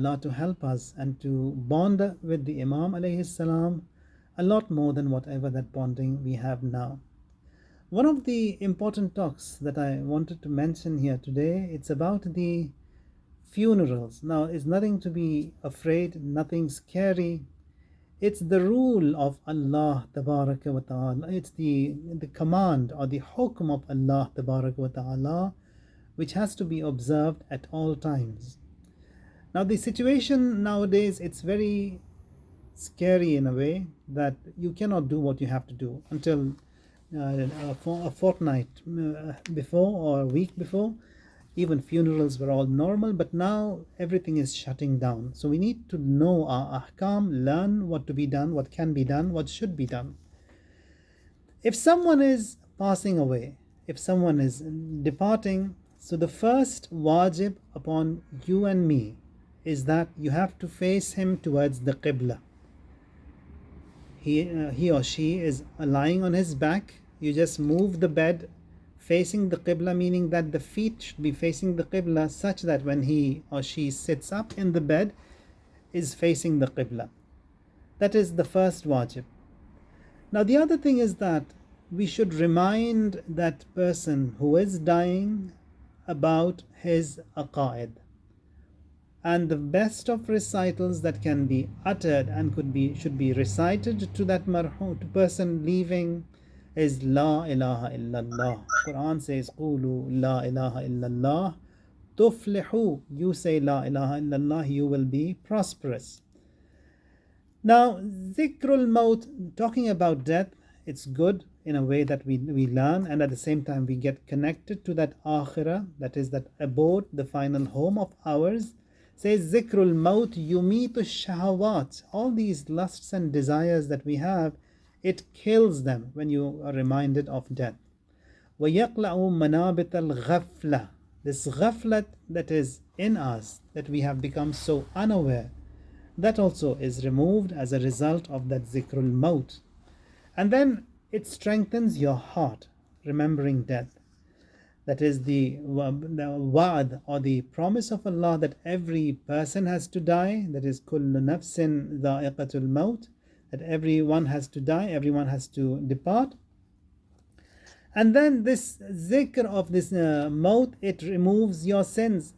Allah to help us and to bond with the Imam alayhi salam a lot more than whatever that bonding we have now. One of the important talks that I wanted to mention here today, it's about the funerals. Now, it's nothing to be afraid, nothing scary. It's the rule of Allah Tabaraka wa Ta'ala. It's the command or the hukm of Allah Tabaraka wa Ta'ala, which has to be observed at all times. Now, the situation nowadays, it's very scary in a way that you cannot do what you have to do until for a fortnight before or a week before. Even funerals were all normal, but now everything is shutting down. So we need to know our ahkam, learn what to be done, what can be done, what should be done. If someone is passing away, if someone is departing, so the first wajib upon you and me is that you have to face him towards the Qibla. He or she is lying on his back. You just move the bed facing the Qibla, meaning that the feet should be facing the Qibla such that when he or she sits up in the bed is facing the Qibla. That is the first wajib. Now the other thing is that we should remind that person who is dying about his aqaid. And the best of recitals that can be uttered and should be recited to that person leaving is La ilaha illallah. Quran says, Qulu La ilaha illallah tuflihu. You say La ilaha illallah, you will be prosperous. Now, Zikrul Maut, talking about death, it's good in a way that we learn, and at the same time we get connected to that akhirah, that is that abode, the final home of ours. Says Zikrul Maut yumitu shahawat. All these lusts and desires that we have, it kills them when you are reminded of death. وَيَقْلَعُ مَنَابِتَ الْغَفْلَةِ. This ghaflat that is in us, that we have become so unaware, that also is removed as a result of that Zikrul Maut. And then it strengthens your heart, remembering death. That is the wa'ad or the promise of Allah that every person has to die. That is kullu nafsin dha'iqatul maut. That everyone has to die, everyone has to depart. And then this zikr of this maut, it removes your sins.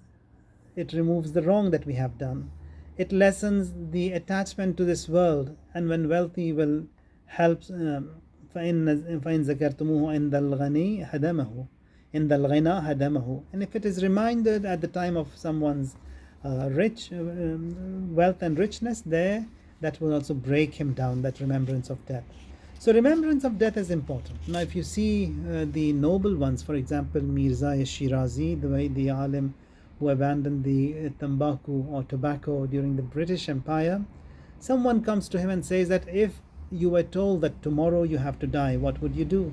It removes the wrong that we have done. It lessens the attachment to this world. And when wealthy will help, فَإِن ذَكَرْتُمُوهُ عِنْدَ الْغَنِي هَدَمَهُ. In the ghina hadamahu. And if it is reminded at the time of someone's rich wealth and richness, there that will also break him down, that remembrance of death. So remembrance of death is important. Now if you see the noble ones, for example Mirza Shirazi, the alim who abandoned the tambaku or tobacco during the British Empire, someone comes to him and says that if you were told that tomorrow you have to die, what would you do?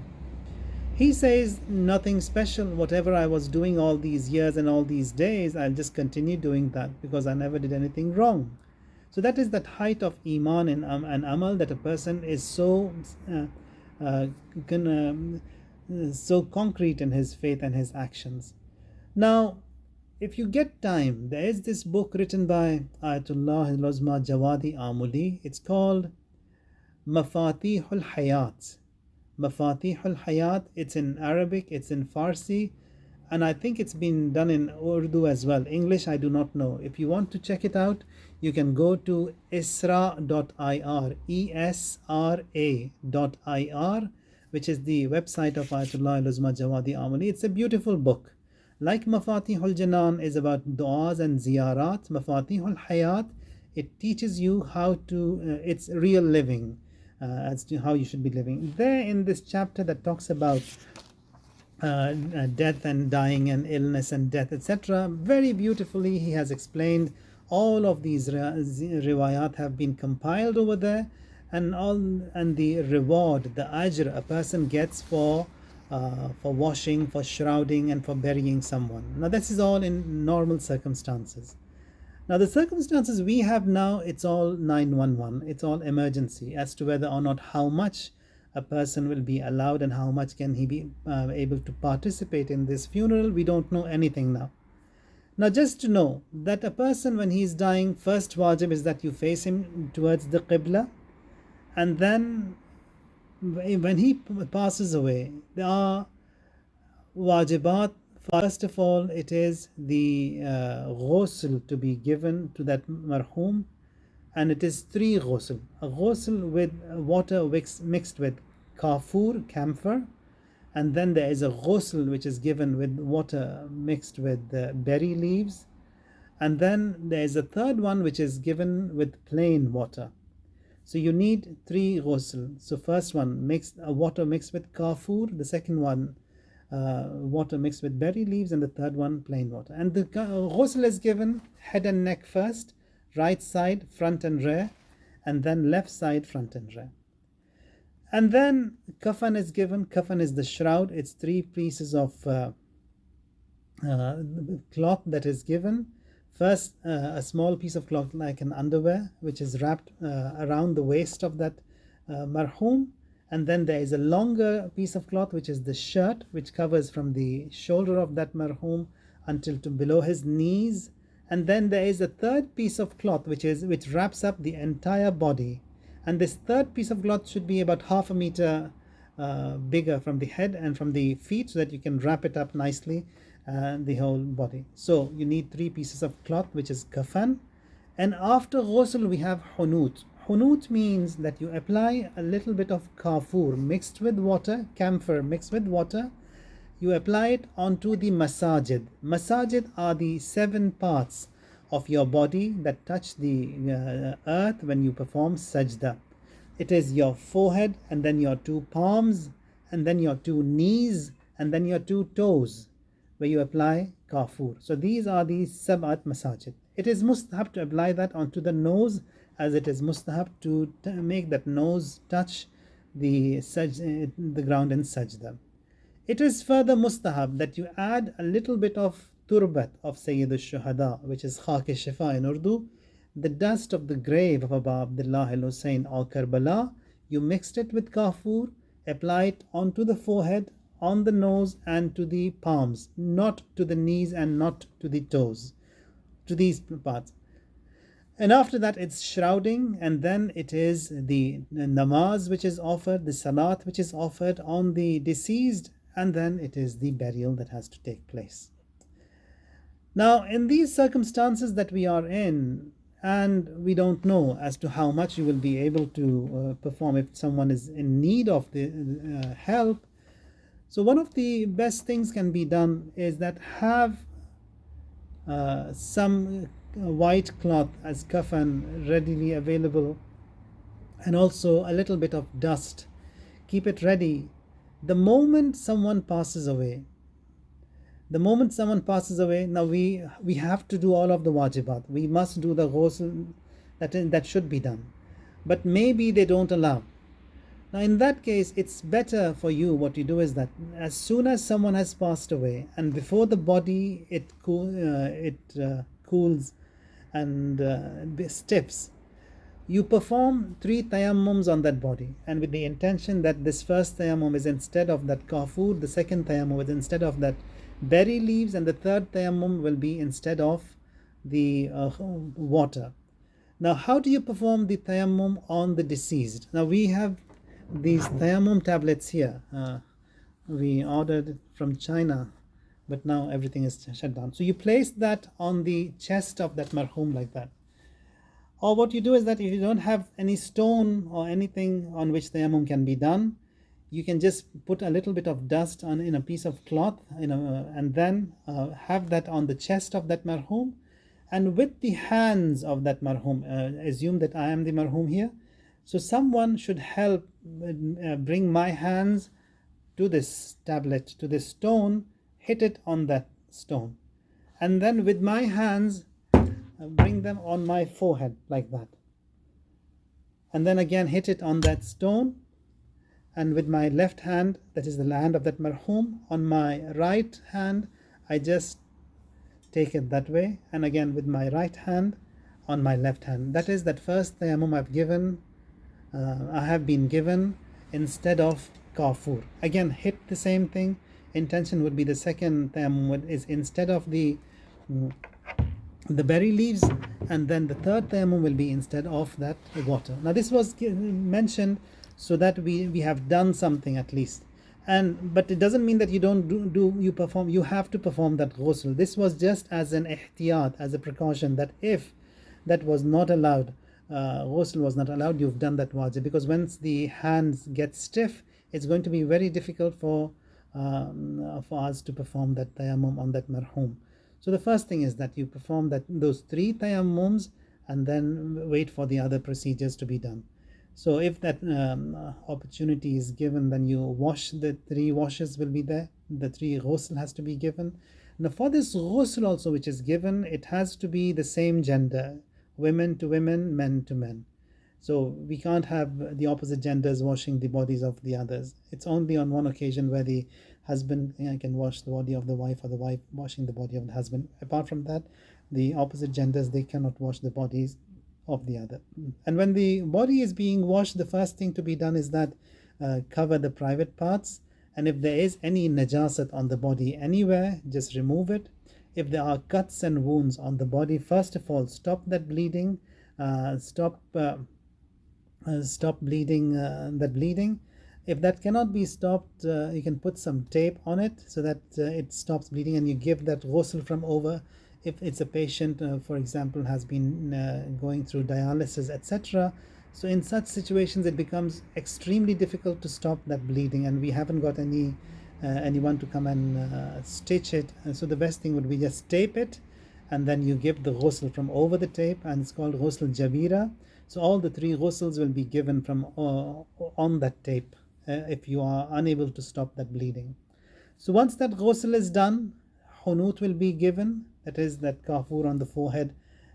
He says, nothing special. Whatever I was doing all these years and all these days, I'll just continue doing that because I never did anything wrong. So that is that height of iman and amal, that a person is so concrete in his faith and his actions. Now, if you get time, there is this book written by Ayatollah Al-Uzma Jawadi Amuli. It's called Mafatihul Hayat. Mafatihul Hayat. It's in Arabic, it's in Farsi, and I think it's been done in Urdu as well. English, I do not know. If you want to check it out, you can go to isra.ir, esra.ir, which is the website of Ayatollah Al-Uzma Jawadi Amuli. It's a beautiful book. Like Mafatihul Janan is about du'as and ziyarat, Mafatihul Hayat, it teaches you how to, it's real living. As to how you should be living. There in this chapter that talks about death and dying and illness and death, etc., very beautifully he has explained all of these riwayat have been compiled over there, and the reward, the ajr a person gets for washing, for shrouding, and for burying someone. Now this is all in normal circumstances. Now the circumstances we have now, it's all 911, it's all emergency as to whether or not how much a person will be allowed and how much can he be able to participate in this funeral. We don't know anything now. Now, just to know that a person, when he is dying, first wajib is that you face him towards the Qibla, and then when he passes away, there are wajibat. First of all, it is the ghusl to be given to that marhum, and it is 3 ghusl. A ghusl with water mixed with kafur, camphor, and then there is a ghusl which is given with water mixed with berry leaves, and then there is a third one which is given with plain water. So you need 3 ghusl. So first one, water mixed with kafur, the second one water mixed with berry leaves, and the third one plain water. And the ghusl is given head and neck first, right side, front and rear, and then left side, front and rear. And then kafan is given. Kafan is the shroud. It's 3 pieces of cloth that is given. First, a small piece of cloth like an underwear, which is wrapped around the waist of that marhum. And then there is a longer piece of cloth, which is the shirt, which covers from the shoulder of that marhum until to below his knees. And then there is a third piece of cloth which wraps up the entire body. And this third piece of cloth should be about half a meter bigger from the head and from the feet, so that you can wrap it up nicely, the whole body. So you need 3 pieces of cloth, which is kafan. And after ghusl we have hunut. Hunut means that you apply a little bit of kafur mixed with water, camphor mixed with water. You apply it onto the masajid. Masajid are the 7 parts of your body that touch the earth when you perform sajda. It is your forehead, and then your 2 palms, and then your 2 knees, and then your 2 toes, where you apply kafur. So these are the sab'at masajid. It is mustahab to apply that onto the nose, as it is mustahab to make that nose touch the ground in sajda. It is further mustahab that you add a little bit of turbat of Sayyid al-Shuhada, which is khak-e-shifa in Urdu, the dust of the grave of Abu Abdullah al-Hussein al-Karbala. You mixed it with kafur, apply it onto the forehead, on the nose, and to the palms, not to the knees and not to the toes, to these parts. And after that it's shrouding, and then it is the namaz which is offered, the salat which is offered on the deceased, and then it is the burial that has to take place. Now, in these circumstances that we are in, and we don't know as to how much you will be able to perform if someone is in need of the help, so one of the best things can be done is that have some white cloth as kafan readily available, and also a little bit of dust. Keep it ready. The moment someone passes away, now we have to do all of the wajibat. We must do the ghusl, that should be done. But maybe they don't allow. Now in that case, it's better for you, what you do is that as soon as someone has passed away, and before the body cools and stiffs, you perform 3 tayammums on that body, and with the intention that this first tayammum is instead of that kafur, the second tayammum is instead of that berry leaves, and the third tayammum will be instead of the water. Now, how do you perform the tayammum on the deceased? Now we have these tayammum tablets here. We ordered from China, but now everything is shut down. So you place that on the chest of that marhum like that. Or what you do is that if you don't have any stone or anything on which tayammum can be done, you can just put a little bit of dust in a piece of cloth, and then have that on the chest of that marhum, and with the hands of that marhum, assume that I am the marhum here. So someone should help bring my hands to this tablet, to this stone, hit it on that stone, and then with my hands bring them on my forehead like that, and then again hit it on that stone, and with my left hand, that is the hand of that marhum, on my right hand I just take it that way, and again with my right hand on my left hand. That is that first tayammum I have been given instead of kafur. Again, hit the same thing. Intention would be the second tayammum is instead of the the berry leaves, and then the third tayammum will be instead of that water. Now this was mentioned so that we have done something at least, and but it doesn't mean that you don't you perform, you have to perform that ghusl. This was just as an ihtiyat, as a precaution, that if that was not allowed, ghusl was not allowed, you've done that wajib, because once the hands get stiff, it's going to be very difficult for us to perform that tayammum on that marhum. So the first thing is that you perform those 3 tayammums and then wait for the other procedures to be done. So if that opportunity is given, then you wash, the 3 washes will be there, the 3 ghusl has to be given. Now for this ghusl also which is given, it has to be the same gender, women to women, men to men. So we can't have the opposite genders washing the bodies of the others. It's only on one occasion where the husband can wash the body of the wife, or the wife washing the body of the husband. Apart from that, the opposite genders, they cannot wash the bodies of the other. And when the body is being washed, the first thing to be done is that cover the private parts, and if there is any najasat on the body anywhere, just remove it. If there are cuts and wounds on the body, first of all, stop that bleeding, stop bleeding, that bleeding. If that cannot be stopped, you can put some tape on it so that it stops bleeding, and you give that ghusl from over. If it's a patient, for example, has been going through dialysis, etc., so in such situations it becomes extremely difficult to stop that bleeding, and we haven't got anyone to come and stitch it. And so the best thing would be just tape it, and then you give the ghusl from over the tape, and it's called ghusl jabira. So all the 3 ghusls will be given from on that tape if you are unable to stop that bleeding. So once that ghusl is done, hunut will be given, that is that kafur on the forehead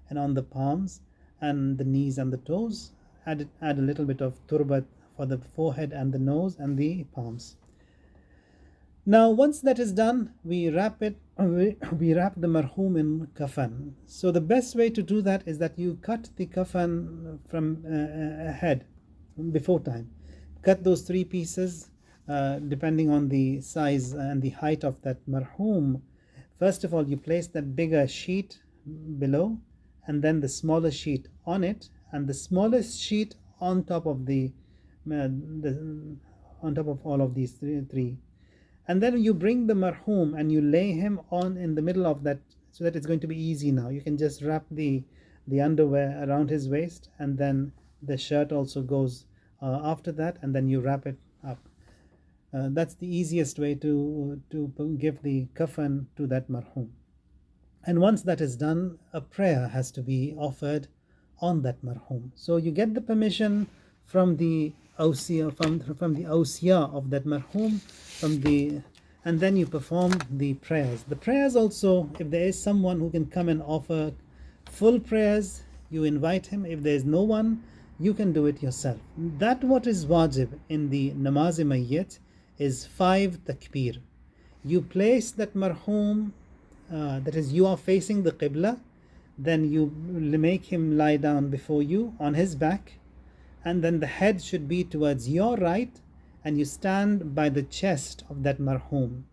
and on the palms and the knees and the toes. Add a little bit of turbat for the forehead and the nose and the palms. Now once that is done, we wrap the marhum in kafan. So the best way to do that is that you cut the kafan from ahead, before time. Cut those 3 pieces depending on the size and the height of that marhum. First of all, you place that bigger sheet below, and then the smaller sheet on it, and the smallest sheet on top of on top of all of these three. And then you bring the marhum and you lay him on in the middle of that, so that it's going to be easy now. You can just wrap the underwear around his waist, and then the shirt also goes after that, and then you wrap it up. That's the easiest way to give the kafan to that marhum. And once that is done, a prayer has to be offered on that marhum. So you get the permission from the awsiya, from the awsiya of that marhum, and then you perform the prayers. The prayers also, if there is someone who can come and offer full prayers, you invite him. If there is no one, you can do it yourself. That what is wajib in the namaz-e-mayyit is 5 takbir. You place that marhum, that is, you are facing the qibla, then you make him lie down before you on his back, and then the head should be towards your right, and you stand by the chest of that marhum.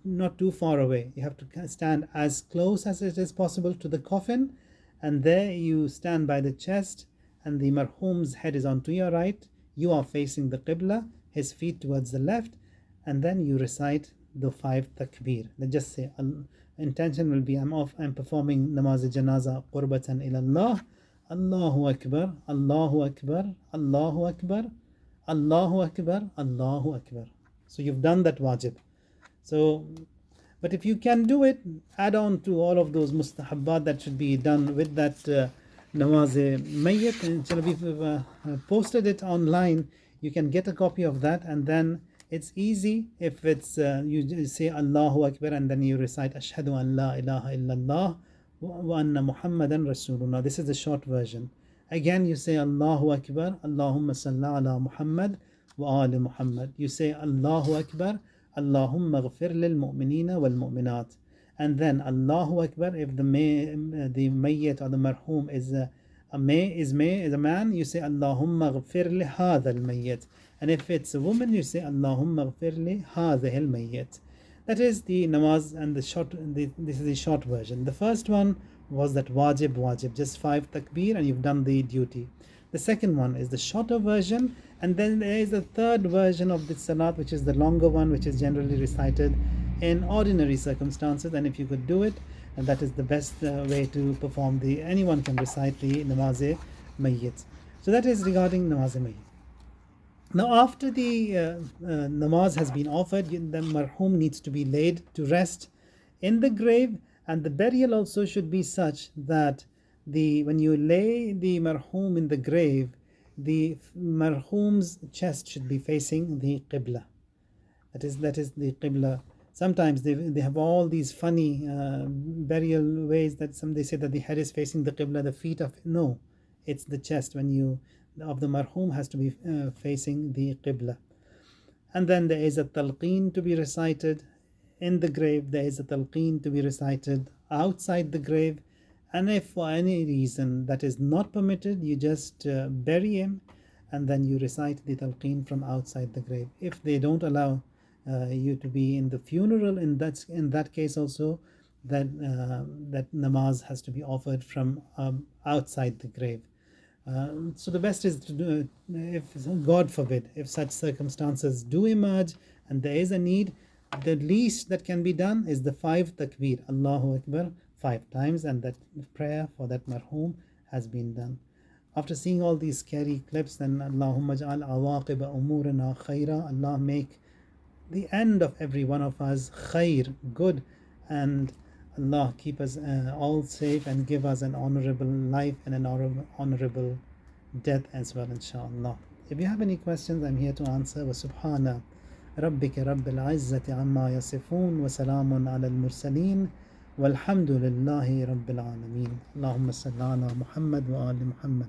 Not too far away. You have to stand as close as it is possible to the coffin, and there you stand by the chest, and the marhum's head is onto your right. You are facing the qibla, his feet towards the left, and then you recite the 5 takbir. Then just say, intention will be, I'm performing namaz-e-janaza qurbatan ilallah, Allahu Akbar, Allahu Akbar, Allahu Akbar, Allahu Akbar, Allahu Akbar. So you've done that wajib. So, but if you can do it, add on to all of those mustahabbat that should be done with that namaz-e-mayyit. And we've posted it online. You can get a copy of that, and then it's easy if it's you say Allahu Akbar and then you recite Ashhadu an la ilaha illallah wa anna Muhammadan Rasulullah. This is the short version. Again, you say Allahu Akbar, Allahumma salli ala Muhammad wa ali Muhammad. You say Allahu Akbar, Allahumma ghfir lil mu'minina wal mu'minat. And then Allahu Akbar, if the mayyit or the marhum is a man, you say Allahumma ghfir li hadha al mayyit. And if it's a woman, you say Allahumma ghfir li hadhihi al mayyit. That is the namaz, and this is the short version. The first one was that wajib, just 5 takbir and you've done the duty. The second one is the shorter version, and then there is a third version of the salat, which is the longer one, which is generally recited in ordinary circumstances. And if you could do it, and that is the best way to perform anyone can recite the namaz mayyit. So that is regarding namaz mayyit. Now, after the namaz has been offered, the marhum needs to be laid to rest in the grave, and the burial also should be such that when you lay the marhum in the grave, the marhum's chest should be facing the qibla. That is the qibla. Sometimes they have all these funny burial ways that they say that the head is facing the qibla, the feet of no, it's the chest of the marhum has to be facing the qibla. And then there is a talqeen to be recited in the grave. There is a talqeen to be recited outside the grave. And if for any reason that is not permitted, you just bury him and then you recite the talqeen from outside the grave. If they don't allow you to be in the funeral, in that case also, that namaz has to be offered from outside the grave. So the best is to do, if God forbid, if such circumstances do emerge and there is a need, the least that can be done is the 5 takbir, Allahu Akbar, 5 times, and that prayer for that marhum has been done. After seeing all these scary clips, then Allahumma ja'al awaqiba umurina khaira, Allah make the end of every one of us khair, good, and Allah keep us all safe and give us an honorable life and an honorable death as well, inshallah. If you have any questions, I'm here to answer. Wa subhana rabbika rabbil izzati amma yasifun wa salamun ala al-mursaleen walhamdulillahi rabbil alameen. Allahumma salli ala Muhammad wa ali Muhammad.